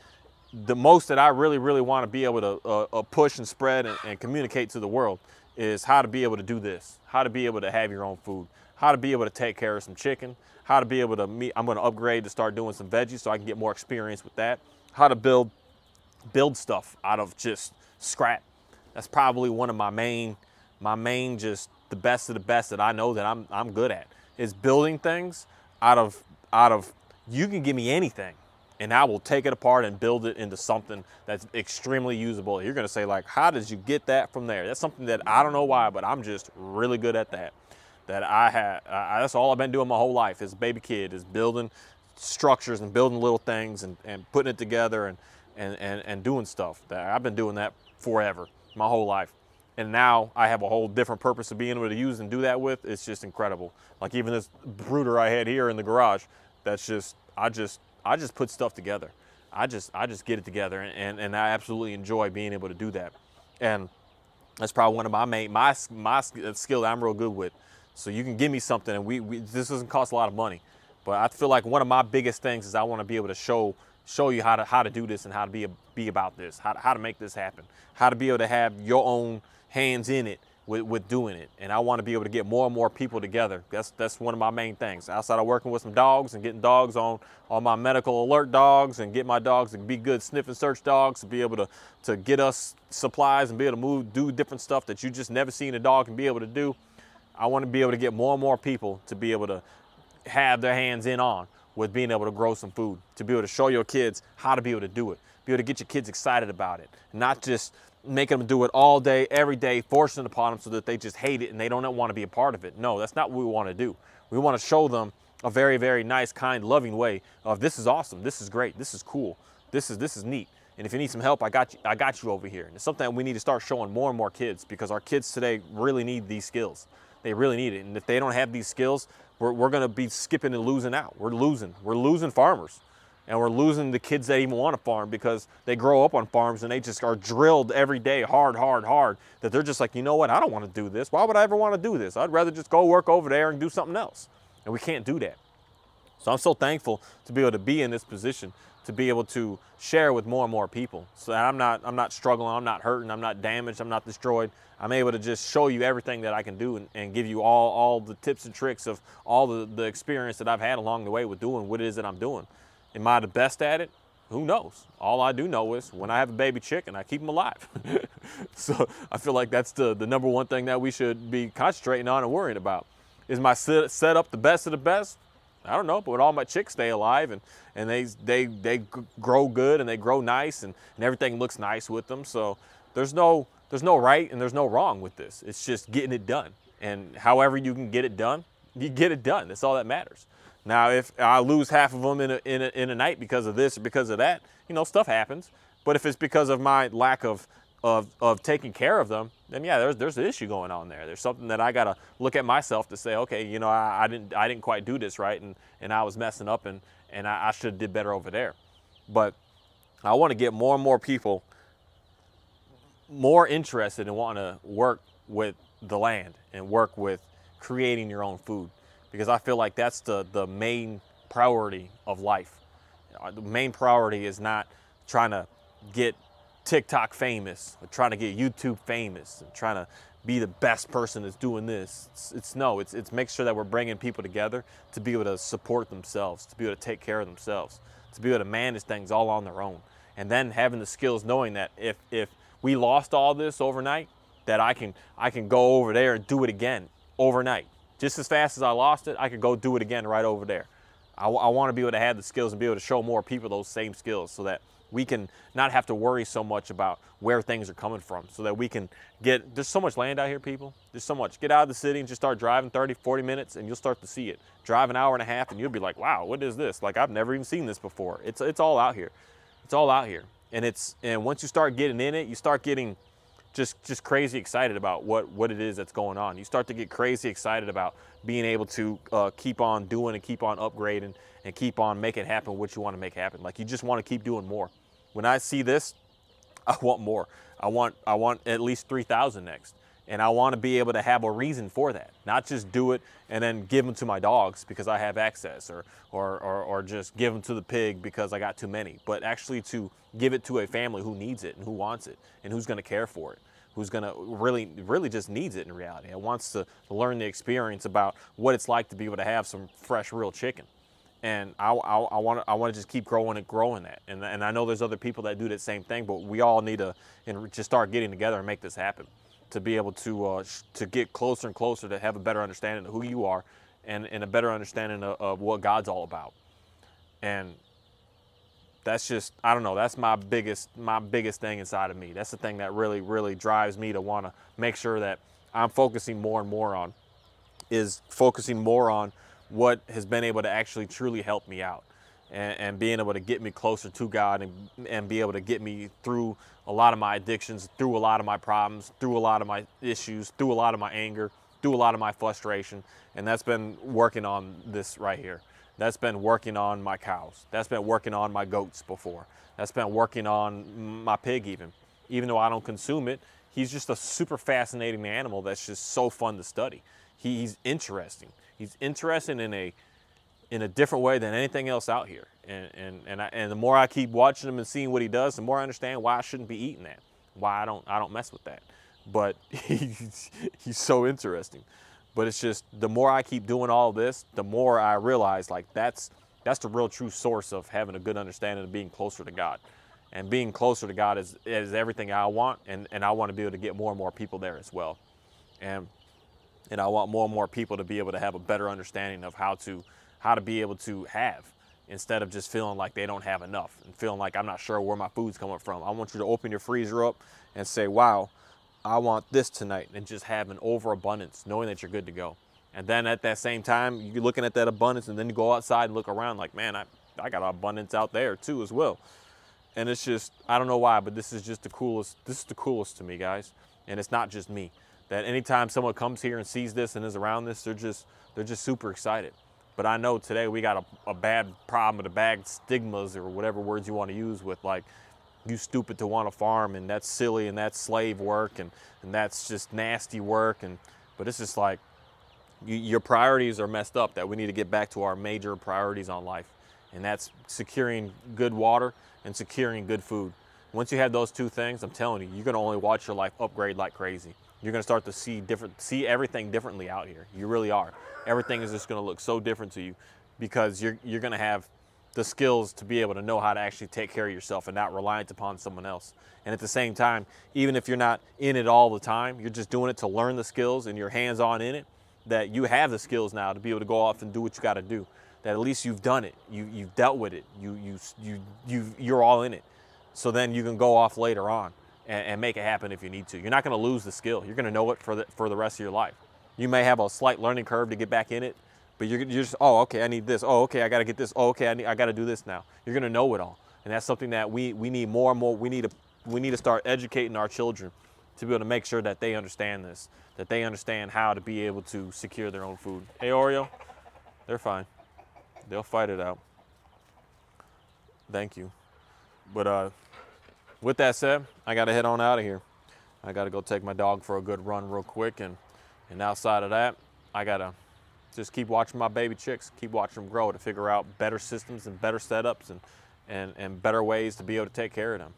the most that I really, really want to be able to push and spread and communicate to the world is how to be able to do this, how to be able to have your own food, how to be able to take care of some chicken, how to be able to I'm going to upgrade to start doing some veggies so I can get more experience with that, how to build stuff out of just scrap. That's probably one of my main just the best of the best that I know that I'm good at, is building things out of you can give me anything and I will take it apart and build it into something that's extremely usable. You're gonna say, like, how did you get that from there? That's something that I don't know why, but I'm just really good at that. That's all I've been doing my whole life as a baby kid, is building structures and building little things and putting it together and doing stuff. I've been doing that forever, my whole life. And now I have a whole different purpose of being able to use and do that with. It's just incredible. Like even this brooder I had here in the garage, that's just, I just put stuff together. I just get it together, and I absolutely enjoy being able to do that. And that's probably one of my skill that I'm real good with. So you can give me something, and this doesn't cost a lot of money, but I feel like one of my biggest things is I want to be able to show you how to do this and how to be about this, how to make this happen, how to be able to have your own hands in it with doing it. And I want to be able to get more and more people together. That's one of my main things. Outside of working with some dogs and getting dogs on my medical alert dogs, and get my dogs to be good sniff and search dogs, to be able to get us supplies and be able to do different stuff that you just never seen a dog and be able to do. I want to be able to get more and more people to be able to have their hands in on with being able to grow some food, to be able to show your kids how to be able to do it, be able to get your kids excited about it, not just making them do it all day, every day, forcing it upon them so that they just hate it and they don't want to be a part of it. No, that's not what we want to do. We want to show them a very, very nice, kind, loving way of, this is awesome, this is great, this is cool, this is neat. And if you need some help, I got you over here. And it's something that we need to start showing more and more kids, because our kids today really need these skills. They really need it. And if they don't have these skills, we're going to be skipping and losing out. We're losing farmers. And we're losing the kids that even want to farm, because they grow up on farms and they just are drilled every day hard, that they're just like, you know what, I don't want to do this. Why would I ever want to do this? I'd rather just go work over there and do something else. And we can't do that. So I'm so thankful to be able to be in this position, to be able to share with more and more people, so that I'm not struggling, I'm not hurting, I'm not damaged, I'm not destroyed. I'm able to just show you everything that I can do, and give you all the tips and tricks of all the experience that I've had along the way with doing what it is that I'm doing. Am I the best at it? Who knows? All I do know is when I have a baby chicken, I keep them alive. So I feel like that's the number one thing that we should be concentrating on and worrying about. Is my setup the best of the best? I don't know, but all my chicks stay alive, and they grow good, and they grow nice, and everything looks nice with them. So there's no right and there's no wrong with this. It's just getting it done. And however you can get it done, you get it done. That's all that matters. Now, if I lose half of them in a night because of this or because of that, you know, stuff happens. But if it's because of my lack of taking care of them, then yeah, there's an issue going on there. There's something that I gotta look at myself to say, okay, you know, I didn't quite do this right, and I was messing up, and I should have did better over there. But I want to get more and more people more interested in wanting to work with the land and work with creating your own food, because I feel like that's the main priority of life. The main priority is not trying to get TikTok famous, or trying to get YouTube famous, and trying to be the best person that's doing this. It's make sure that we're bringing people together to be able to support themselves, to be able to take care of themselves, to be able to manage things all on their own. And then having the skills, knowing that if we lost all this overnight, that I can go over there and do it again overnight. Just as fast as I lost it, I could go do it again right over there. I want to be able to have the skills and be able to show more people those same skills, so that we can not have to worry so much about where things are coming from, so that we can there's so much land out here, people. There's so much. Get out of the city and just start driving 30, 40 minutes and you'll start to see it. Drive an hour and a half and you'll be like, wow, what is this? Like, I've never even seen this before. It's all out here. It's all out here. And once you start getting in it, you start getting just crazy excited about what it is that's going on. You start to get crazy excited about being able to keep on doing and keep on upgrading and keep on making happen what you want to make happen. Like, you just want to keep doing more. When I see this, I want more. I want at least 3,000 next. And I want to be able to have a reason for that, not just do it and then give them to my dogs because I have access, or just give them to the pig because I got too many, but actually to give it to a family who needs it and who wants it and who's going to care for it, who's going to really just needs it in reality. It wants to learn the experience about what it's like to be able to have some fresh, real chicken. And I want to just keep growing that. And I know there's other people that do that same thing, but we all need to just start getting together and make this happen, to be able to get closer and closer, to have a better understanding of who you are and a better understanding of what God's all about. And that's just, I don't know, that's my biggest thing inside of me. That's the thing that really drives me to want to make sure that I'm focusing more and more on, is focusing more on what has been able to actually truly help me out, and being able to get me closer to God, and be able to get me through a lot of my addictions, through a lot of my problems, through a lot of my issues, through a lot of my anger, through a lot of my frustration. And that's been working on this right here. That's been working on my cows. That's been working on my goats before. That's been working on my pig even though I don't consume it. He's just a super fascinating animal that's just so fun to study. He's interesting. He's interesting in a different way than anything else out here. And the more I keep watching him and seeing what he does, the more I understand why I shouldn't be eating that, why I don't mess with that. But he's so interesting. But it's just, the more I keep doing all this, the more I realize, like, that's the real true source of having a good understanding of being closer to God. And being closer to God is everything I want, and I want to be able to get more and more people there as well. And I want more and more people to be able to have a better understanding of how to be able to have, instead of just feeling like they don't have enough and feeling like I'm not sure where my food's coming from. I want you to open your freezer up and say, wow, I want this tonight, and just have an overabundance, knowing that you're good to go. And then at that same time, you're looking at that abundance, and then you go outside and look around like, man, I got abundance out there too as well. And it's just, I don't know why, but this is just the coolest. This is the coolest to me, guys. And it's not just me. That anytime someone comes here and sees this and is around this, they're just super excited. But I know today we got a bad problem with the bad stigmas, or whatever words you want to use, with like, you stupid to want to farm, and that's silly, and that's slave work, and that's just nasty work. But it's just like, your priorities are messed up, that we need to get back to our major priorities on life. And that's securing good water and securing good food. Once you have those two things, I'm telling you, you're going to only watch your life upgrade like crazy. You're going to start to see everything differently out here. You really are. Everything is just going to look so different to you, because you're going to have the skills to be able to know how to actually take care of yourself and not reliant upon someone else. And at the same time, even if you're not in it all the time, you're just doing it to learn the skills, and you're hands-on in it, that you have the skills now to be able to go off and do what you got to do. That at least you've done it, you've dealt with it, you're all in it. So then you can go off later on and make it happen if you need to. You're not going to lose the skill. You're going to know it for the rest of your life. You may have a slight learning curve to get back in it, but you're just, oh, okay, I need this. Oh, okay, I got to get this. Oh, okay, I got to do this now. You're going to know it all. And that's something that we need more and more. We need to start educating our children to be able to make sure that they understand this, that they understand how to be able to secure their own food. Hey, Oreo, they're fine. They'll fight it out. Thank you. But with that said, I got to head on out of here. I got to go take my dog for a good run real quick. And outside of that, I got to just keep watching my baby chicks, keep watching them grow, to figure out better systems and better setups and better ways to be able to take care of them.